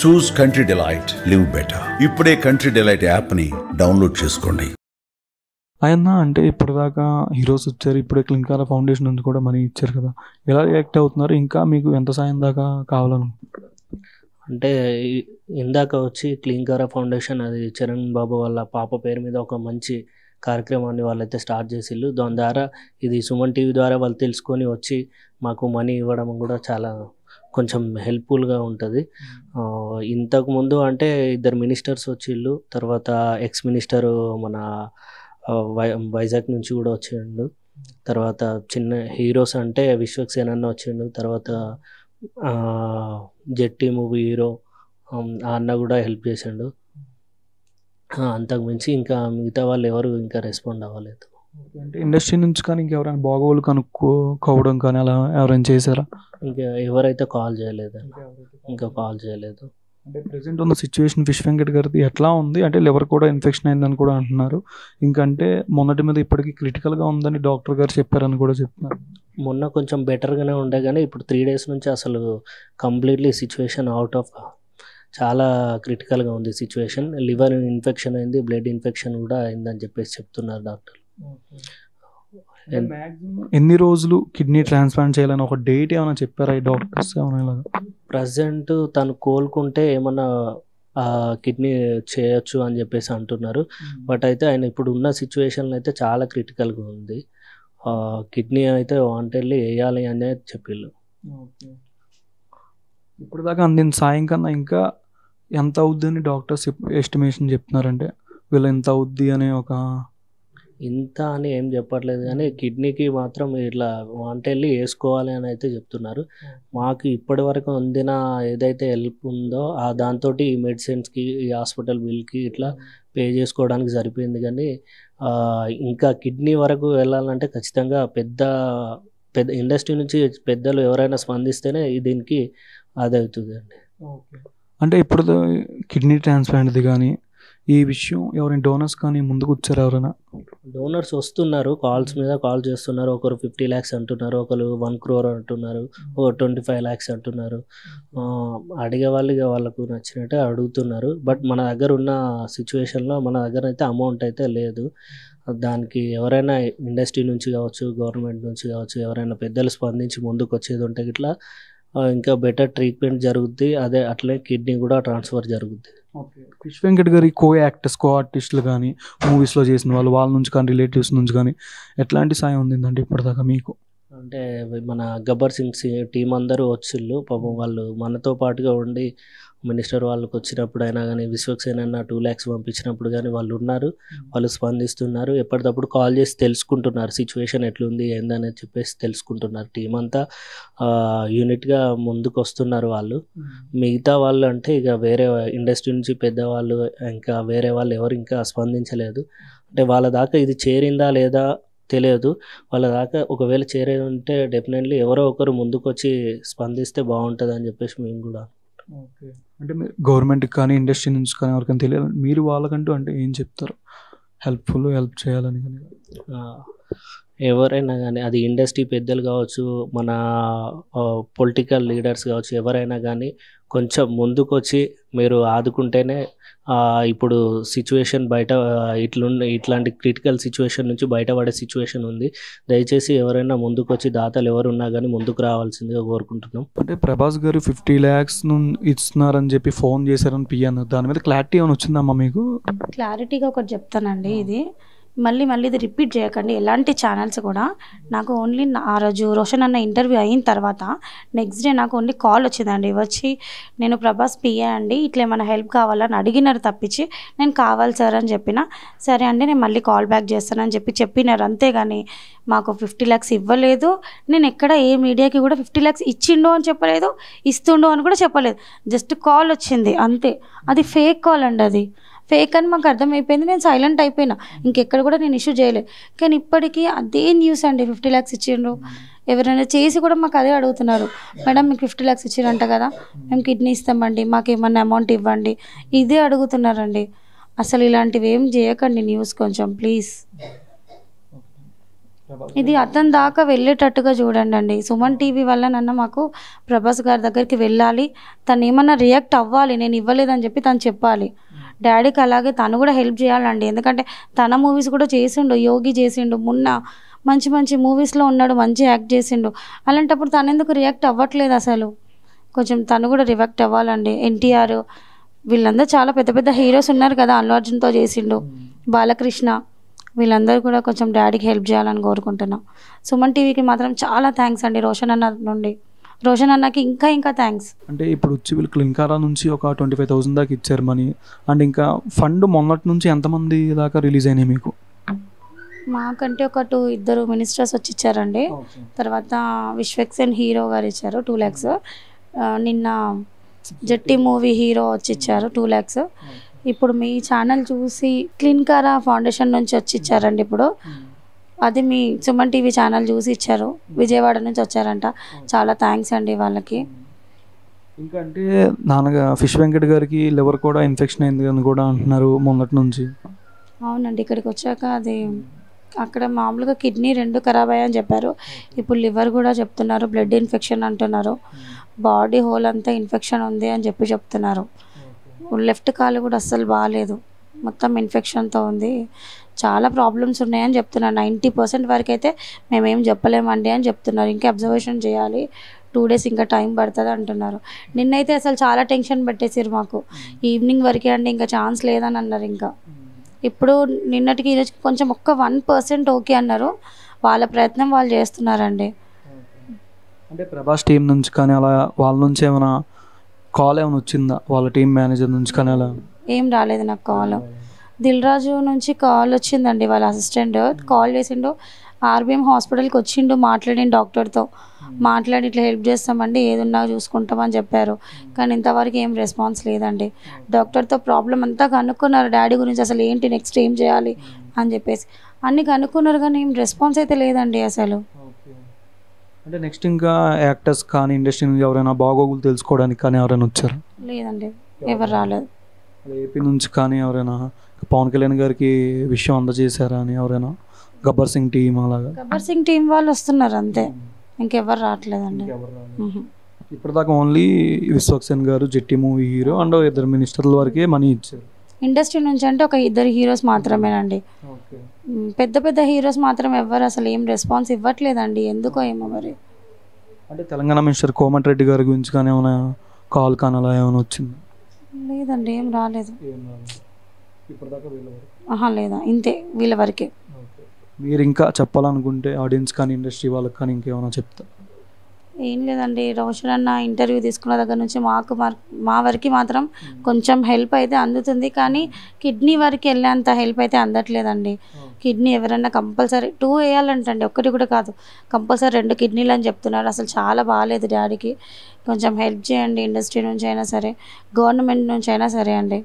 చూస్ country delight, live better. ఇప్పుడే country delight యాప్ని download చేసుకోండి. ఆయన అంటే ఇప్పటిదాకా హీరోస్ వచ్చారు, ఇప్పుడే క్లింకారా ఫౌండేషన్ నుంచి కూడా మనీ ఇచ్చారు కదా, ఎలా రియాక్ట్ అవుతున్నారు? ఇంకా మీకు ఎంత సాయం దాకా కావాలనుకుంటున్నారు? అంటే ఇందాక వచ్చి క్లింకారా ఫౌండేషన్, అది చరణ్ బాబు వాళ్ళ పాప పేరు మీద ఒక మంచి కార్యక్రమాన్ని వాళ్ళైతే స్టార్ట్ చేసిళ్ళు. దాని ద్వారా ఇది సుమన్ టీవీ ద్వారా వాళ్ళు తెలుసుకొని వచ్చి మాకు మనీ ఇవ్వడం కూడా చాలా కొంచెం హెల్ప్ఫుల్గా ఉంటుంది. ఇంతకుముందు అంటే 2 మినిస్టర్స్ వచ్చిళ్ళు, తర్వాత ఎక్స్ మినిస్టర్ మన వైజాగ్ నుంచి కూడా వచ్చిండు, తర్వాత చిన్న హీరోస్ అంటే విశ్వక్సేన్ అన్న వచ్చిండు, తర్వాత జెట్టి మూవీ హీరో ఆ అన్న కూడా హెల్ప్ చేసిండు. అంతకు మించి ఇంకా మిగతా వాళ్ళు ఎవరు ఇంకా రెస్పాండ్ అవ్వలేదు. అంటే ఇండస్ట్రీ నుంచి కానీ ఇంకెవరైనా బాగోలు కనుక్కోవడం కానీ అలా ఎవరైనా చేశారా? ఇంకా ఎవరైతే కాల్ చేయలేదు, ఇంకా కాల్ చేయలేదు. అంటే ప్రెసెంట్ ఉన్న సిచ్యువేషన్ ఫిష్ వెంకట్ గారిది ఎట్లా ఉంది అంటే లివర్ కూడా ఇన్ఫెక్షన్ అయిందని కూడా అంటున్నారు. ఇంకంటే మొన్నటి మీద ఇప్పటికీ క్రిటికల్గా ఉందని డాక్టర్ గారు చెప్పారని కూడా చెప్తున్నారు. మొన్న కొంచెం బెటర్గానే ఉండే కానీ ఇప్పుడు 3 days నుంచి అసలు కంప్లీట్లీ సిచ్యువేషన్ అవుట్ ఆఫ్, చాలా క్రిటికల్గా ఉంది సిచ్యువేషన్. లివర్ ఇన్ఫెక్షన్ అయింది, బ్లడ్ ఇన్ఫెక్షన్ కూడా అయిందని చెప్పేసి చెప్తున్నారు డాక్టర్. ఎన్ని రోజులు కిడ్నీ ట్రాన్స్ప్లాంట్ చేయాలని ఒక డేట్ ఏమైనా చెప్పారా ఈ డాక్టర్స్? ఏమైనా ప్రజెంట్ తను కోలుకుంటే ఏమన్నా కిడ్నీ చేయొచ్చు అని చెప్పేసి అంటున్నారు. బట్ అయితే ఆయన ఇప్పుడు ఉన్న సిచ్యువేషన్లో అయితే చాలా క్రిటికల్గా ఉంది. కిడ్నీ అయితే వాంటెడ్లీ వేయాలి అనేది చెప్పిళ్ళు. ఇప్పుడు దాకా అందిన సాయం కన్నా ఇంకా ఎంత అవుద్ది అని డాక్టర్స్ ఎస్టిమేషన్ చెప్తున్నారంటే వీళ్ళు ఎంత అవుద్ది అనే ఒక ఇంత అని ఏం చెప్పట్లేదు కానీ కిడ్నీకి మాత్రం ఇట్లా వాంటెళ్ళి వేసుకోవాలి అని అయితే చెప్తున్నారు. మాకు ఇప్పటి వరకు అందిన ఏదైతే హెల్ప్ ఉందో దాంతో ఈ మెడిసిన్స్కి, ఈ హాస్పిటల్ బిల్కి ఇట్లా పే చేసుకోవడానికి సరిపోయింది. కానీ ఇంకా కిడ్నీ వరకు వెళ్ళాలంటే ఖచ్చితంగా పెద్ద ఇండస్ట్రీ నుంచి పెద్దలు ఎవరైనా స్పందిస్తేనే దీనికి అది అవుతుంది అండి. అంటే ఇప్పుడు కిడ్నీ ట్రాన్స్ప్లాంట్ది కానీ ఈ విషయం ఎవరైనా డోనర్స్ కానీ ముందుకు వచ్చారు? ఎవరైనా డోనర్స్ వస్తున్నారు, కాల్స్ మీద కాల్ చేస్తున్నారు. ఒకరు 50 lakhs అంటున్నారు, ఒకరు 1 crore అంటున్నారు, 25 lakhs అంటున్నారు. అడిగే వాళ్ళు ఇక వాళ్ళకు నచ్చినట్టే అడుగుతున్నారు. బట్ మన దగ్గర ఉన్న సిచ్యువేషన్లో మన దగ్గర అయితే అమౌంట్ అయితే లేదు. దానికి ఎవరైనా ఇండస్ట్రీ నుంచి కావచ్చు, గవర్నమెంట్ నుంచి కావచ్చు, ఎవరైనా పెద్దలు స్పందించి ముందుకు వచ్చేది ఉంటే ఇట్లా ఇంకా బెటర్ ట్రీట్మెంట్ జరుగుద్ది. అదే అట్లే కిడ్నీ కూడా ట్రాన్స్ఫర్ జరుగుద్ది. ఫిష్ వెంకట్ గారి కో ఆర్టిస్టులు కానీ మూవీస్లో చేసిన వాళ్ళ నుంచి కానీ రిలేటివ్స్ నుంచి కానీ ఎట్లాంటి సాయం ఉందంటే ఇప్పటిదాకా మీకు? అంటే మన గబ్బర్ సింగ్ టీం అందరూ వచ్చిళ్ళు పాపం. వాళ్ళు మనతో పాటుగా ఉండి మినిస్టర్ వాళ్ళకి వచ్చినప్పుడు అయినా కానీ, విశ్వక్సేన్ అన్న 2 lakhs పంపించినప్పుడు కానీ వాళ్ళు ఉన్నారు, వాళ్ళు స్పందిస్తున్నారు. ఎప్పటికప్పుడు కాల్ చేసి తెలుసుకుంటున్నారు సిచ్యువేషన్ ఎట్లుంది ఏందనేది చెప్పేసి తెలుసుకుంటున్నారు. టీం అంతా యూనిట్గా ముందుకు వస్తున్నారు వాళ్ళు. మిగతా వాళ్ళు అంటే ఇక వేరే ఇండస్ట్రీ నుంచి పెద్దవాళ్ళు ఇంకా వేరే వాళ్ళు ఎవరు ఇంకా స్పందించలేదు. అంటే వాళ్ళ దాకా ఇది చేరిందా లేదా తెలియదు. వాళ్ళ దాకా ఒకవేళ చేరేది ఉంటే డెఫినెట్లీ ఎవరో ఒకరు ముందుకు వచ్చి స్పందిస్తే బాగుంటుంది అని చెప్పేసి మేము కూడా. అంటే మీరు గవర్నమెంట్కి కానీ ఇండస్ట్రీ నుంచి కానీ ఎవరికైనా తెలియాలి, మీరు వాళ్ళకంటూ అంటే ఏం చెప్తారు? హెల్ప్ చేయాలని కానీ ఎవరైనా కానీ, అది ఇండస్ట్రీ పెద్దలు కావచ్చు, మన పొలిటికల్ లీడర్స్ కావచ్చు, ఎవరైనా కానీ కొంచెం ముందుకు వచ్చి మీరు ఆదుకుంటేనే ఇప్పుడు సిచ్యువేషన్ బయట ఇట్లాంటి క్రిటికల్ సిచ్యువేషన్ నుంచి బయటపడే సిచ్యువేషన్ ఉంది. దయచేసి ఎవరైనా ముందుకు వచ్చి దాతలు ఎవరున్నా కానీ ముందుకు రావాల్సిందిగా కోరుకుంటున్నాం. అంటే ప్రభాస్ గారు 50 lakhs ఇస్తున్నారని చెప్పి ఫోన్ చేశారని పియ్యాను, దాని మీద క్లారిటీ ఏమైనా వచ్చిందమ్మా మీకు? క్లారిటీగా ఒకటి చెప్తానండి, ఇది మళ్ళీ ఇది రిపీట్ చేయకండి ఎలాంటి ఛానల్స్ కూడా. నాకు ఓన్లీ ఆ రోజు రోషన్ అన్న ఇంటర్వ్యూ అయిన తర్వాత నెక్స్ట్ డే నాకు ఓన్లీ కాల్ వచ్చిందండి. వచ్చి నేను ప్రభాస్ పిఏ అండి, ఇట్లా ఏమైనా హెల్ప్ కావాలని అడిగినారు తప్పించి నేను కావాలి సార్ అని చెప్పిన. సరే అండి నేను మళ్ళీ కాల్ బ్యాక్ చేస్తానని చెప్పినారు. అంతేగాని మాకు 50 lakhs ఇవ్వలేదు. నేను ఎక్కడ ఏ మీడియాకి కూడా 50 lakhs ఇచ్చిండు అని చెప్పలేదు, ఇస్తుండు అని కూడా చెప్పలేదు. జస్ట్ కాల్ వచ్చింది అంతే. అది ఫేక్ కాల్ అండి, అది ఫేక్ అని మాకు అర్థమైపోయింది. నేను సైలెంట్ అయిపోయినా, ఇంకెక్కడ కూడా నేను ఇష్యూ చేయలేదు. కానీ ఇప్పటికీ అదే న్యూస్ అండి, 50 lakhs ఇచ్చిండ్రు. ఎవరైనా చేసి కూడా మాకు అదే అడుగుతున్నారు, మేడం మీకు 50 lakhs ఇచ్చారంట కదా, మేము కిడ్నీ ఇస్తామండి, మాకు ఏమన్నా అమౌంట్ ఇవ్వండి, ఇదే అడుగుతున్నారండి. అసలు ఇలాంటివి ఏం చేయకండి న్యూస్ కొంచెం ప్లీజ్. ఇది అతని దాకా వెళ్ళేటట్టుగా చూడండి అండి. సుమన్ టీవీ వల్ల నన్ను మాకు ప్రభాస్ గారి దగ్గరికి వెళ్ళాలి, తను ఏమన్నా రియాక్ట్ అవ్వాలి, నేను ఇవ్వలేదని చెప్పి తను చెప్పాలి డాడీకి. అలాగే తను కూడా హెల్ప్ చేయాలండి, ఎందుకంటే తన మూవీస్ కూడా చేసిండు, యోగి చేసిండు, మొన్న మంచి మంచి మూవీస్లో ఉన్నాడు, మంచి యాక్ట్ చేసిండు. అలాంటప్పుడు తను ఎందుకు రియాక్ట్ అవ్వట్లేదు అసలు? కొంచెం తను కూడా రియాక్ట్ అవ్వాలండి. ఎన్టీఆర్ వీళ్ళందరూ చాలా పెద్ద పెద్ద హీరోస్ ఉన్నారు కదా, అల్లు అర్జున్తో చేసిండు, బాలకృష్ణ, వీళ్ళందరూ కూడా కొంచెం డాడీకి హెల్ప్ చేయాలని కోరుకుంటున్నాం. సుమన్ టీవీకి మాత్రం చాలా థ్యాంక్స్ అండి, రోషన్ అన్న నుండి. రోషన్ అన్నకి ఇంకా ఇంకా థ్యాంక్స్. అంటే ఇప్పుడు వచ్చి వీళ్ళు క్లింకారా నుంచి ఒక 25,000 దాకా ఇచ్చారు మనీ. అండ్ ఇంకా ఫండ్ మొన్నటి నుంచి ఎంతమంది దాకా రిలీజ్ అయినాయి మీకు? మాకంటే ఒక 2 మినిస్టర్స్ వచ్చి ఇచ్చారండి. తర్వాత విశ్వక్సేన్ హీరో గారు ఇచ్చారు 2 lakhs. నిన్న జట్టి మూవీ హీరో వచ్చి ఇచ్చారు 2 lakhs. ఇప్పుడు మీ ఛానల్ చూసి క్లింకారా ఫౌండేషన్ నుంచి వచ్చి ఇచ్చారండి. ఇప్పుడు అది మీ సుమన్ టీవీ ఛానల్ చూసి ఇచ్చారు, విజయవాడ నుంచి వచ్చారంట. చాలా థ్యాంక్స్ అండి వాళ్ళకి. ఇంకా అంటే నాన్నగా ఫిష్ వెంకట్ గారికి లివర్ కూడా ఇన్ఫెక్షన్ అయింది అని కూడా అంటున్నారు మొన్నటి నుంచి. అవునండి, ఇక్కడికి వచ్చాక అది అక్కడ మామూలుగా కిడ్నీ 2 ఖరాబ్ అయ్యాయని చెప్పారు. ఇప్పుడు లివర్ కూడా చెప్తున్నారు, బ్లడ్ ఇన్ఫెక్షన్ అంటున్నారు, బాడీ హోల్ అంతా ఇన్ఫెక్షన్ ఉంది అని చెప్తున్నారు. లెఫ్ట్ కాలు కూడా అస్సలు బాగాలేదు, మొత్తం ఇన్ఫెక్షన్తో ఉంది, చాలా ప్రాబ్లమ్స్ ఉన్నాయని చెప్తున్నారు. 90% వరకు అయితే మేమేం చెప్పలేమండి అని చెప్తున్నారు. ఇంకా అబ్జర్వేషన్ చేయాలి, 2 days ఇంకా టైం పడుతుంది అంటున్నారు. నిన్నైతే అసలు చాలా టెన్షన్ పెట్టేసారు మాకు, ఈవినింగ్ వరకే అండి, ఇంకా ఛాన్స్ లేదని అన్నారు. ఇంకా ఇప్పుడు నిన్నటికి ఈరోజుకి కొంచెం 1% ఓకే అన్నారు. వాళ్ళ ప్రయత్నం వాళ్ళు చేస్తున్నారండి. అంటే ప్రభాస్ టీం నుంచి కానీ అలా వాళ్ళ నుంచి ఏమైనా కాల్ ఏమైనా వచ్చిందా, వాళ్ళ టీం మేనేజర్ నుంచి కానీ? అలా ఏం రాలేదు నాకు కాల్. దిల్ రాజు నుంచి కాల్ వచ్చిందండి, వాళ్ళ అసిస్టెంట్ కాల్ చేసిండు, ఆర్బీఎం హాస్పిటల్కి వచ్చిండు, మాట్లాడిండు డాక్టర్తో, మాట్లాడి ఇట్లా హెల్ప్ చేస్తామండి, ఏదున్నా చూసుకుంటామని చెప్పారు. కానీ ఇంతవరకు ఏం రెస్పాన్స్ లేదండి. డాక్టర్తో ప్రాబ్లం అంతా కనుక్కున్నారు, డాడీ గురించి అసలు ఏంటి నెక్స్ట్ ఏం చేయాలి అని చెప్పేసి అన్నీ కనుక్కున్నారు, కానీ ఏం రెస్పాన్స్ అయితే లేదండి అసలు. అంటే నెక్స్ట్ ఇంకా యాక్టర్స్ కానీ ఇండస్ట్రీ నుంచి ఎవరైనా బాగోగులు తెలుసుకోవడానికి కానీ ఎవరైనా వచ్చారు? లేదండి, ఎవరు రాలేదు. ఏపీ నుంచి కానీ ఎవరైనా పవన్ కళ్యాణ్ గారికి విషయం అందజేశారా అని ఎవరైనా? గబ్బర్ సింగ్ టీం అలాగా? గబ్బర్ సింగ్ టీం వాళ్ళు వస్తున్నారు అంతే, ఇంకెవరు రావట్లేదండి. ఇప్పటిదాకా ఓన్లీ విశ్వక్సేన్ గారు, జట్టి మూవీ హీరో అండ్ 2 మినిస్టర్ల వరకే మనీ ఇచ్చారు. ఇండస్ట్రీ నుంచి అంటే ఒక 2 హీరోస్ మాత్రమేనండి. పెద్ద పెద్ద హీరోస్ మాత్రం ఎవరు అసలు ఏం రెస్పాన్స్ ఇవ్వట్లేదండి, ఎందుకో ఏమో మరి. అంటే తెలంగాణ మినిస్టర్ కోమటిరెడ్డి గారి గురించి కానీ ఏమైనా కాల్ కానీ అలా ఏమైనా వచ్చింది? లేదండి, ఏం రాలేదు. లేదా, ఇంతే, వీళ్ళ వరకే. మీరు ఇంకా చెప్పాలనుకుంటే ఆడియన్స్ కానీ ఇండస్ట్రీ వాళ్ళకి కానీ ఇంకేమైనా చెప్తా? ఏం లేదండి, రోషన్ అన్న ఇంటర్వ్యూ తీసుకున్న దగ్గర నుంచి మా వరకు మాత్రం కొంచెం హెల్ప్ అయితే అందుతుంది, కానీ కిడ్నీ వరకు వెళ్ళేంత హెల్ప్ అయితే అందట్లేదండి. కిడ్నీ ఎవరన్నా కంపల్సరీ 2 వేయాలంటండి, 1 కూడా కాదు, కంపల్సరీ 2 కిడ్నీలు అని చెప్తున్నారు. అసలు చాలా బాగాలేదు డాడీకి, కొంచెం హెల్ప్ చేయండి, ఇండస్ట్రీ నుంచి అయినా సరే, గవర్నమెంట్ నుంచి అయినా సరే అండి.